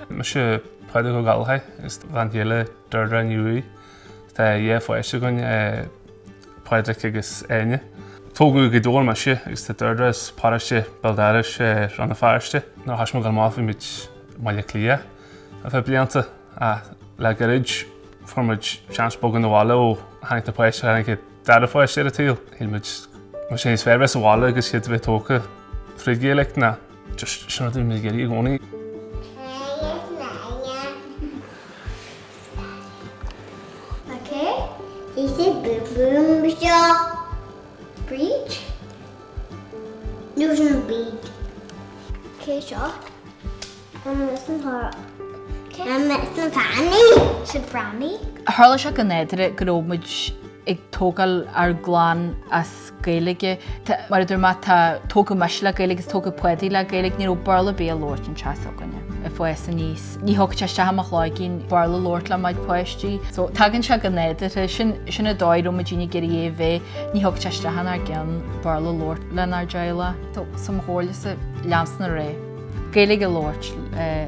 Monsieur Pádraig go Gaeilge is van Deirdre Deirdre nui. Tá fáiste gon Pádraig agus aine. Tógáil go dóir Monsieur agus tá Deirdre is páiste baldáris ranna fáiste. Ná has mo gal máfi mit maiile clia. A fe blianta a le garid formid seans bogan bhála ó hanig na páiste hanig dar fáiste ar a tíl. Hílmid mar sé is ferbes bhála agus siad bheith tóca frid Gaeilge na just sinna dún mi geirí gcónaí. Is it boom breach? There's no bead. Okay, sure. I'm missing her. I'm missing Fanny. She's Franny. Harla se go néidir grómid ag tógáil ar chlann as Gaeilge. Mar idir má tá tóga meisle Gaeilge is tóga poedi le Gaeilge ní ó barla bé a Lord an teas aganne. I fáis an níos. Ní thug teiste hamach láigín barla Lord le maid poistí. So tagann se go néidir sin a dóid ó maidíine geirí bheith ní thug teiste han ar gan barla Lord len ar Gaeilge. So som hóla sa leams na ré. Gaeilge Lord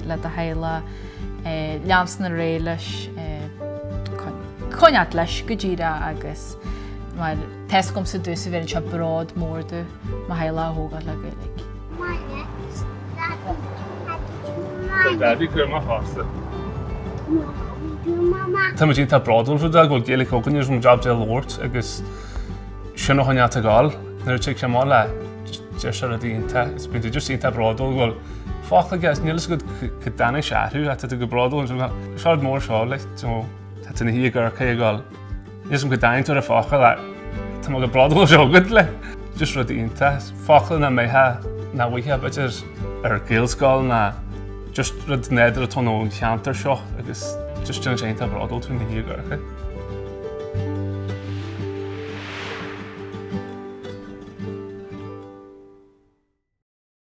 le a heile leams na ré leis Coinat leis go ddíra agus mar teiscom sa dús a bhíonn se bród mórdu má heile a thógáil le Gaeilge. Daddy cúir má fásta. Tá muid tá bródúil fuda go Gaeilge ógan is job de Lord agus sin ó haine tagáil nuair te sé má le de se a dínta is bíonnta just ínta bródúil bhfuil fáchla gas nílas go daine seathú a go bródúil seáid mór seá le Tá na hí gur chéáil. Níos go dainú a fácha le Tá go brodúil seogad le. Just rud ínta fácha na méthe na bhaithe beidir ar Gaelscoil na just rud néidir a tónó cheantar seo agus just sé ínta brodúil tú na hí gur.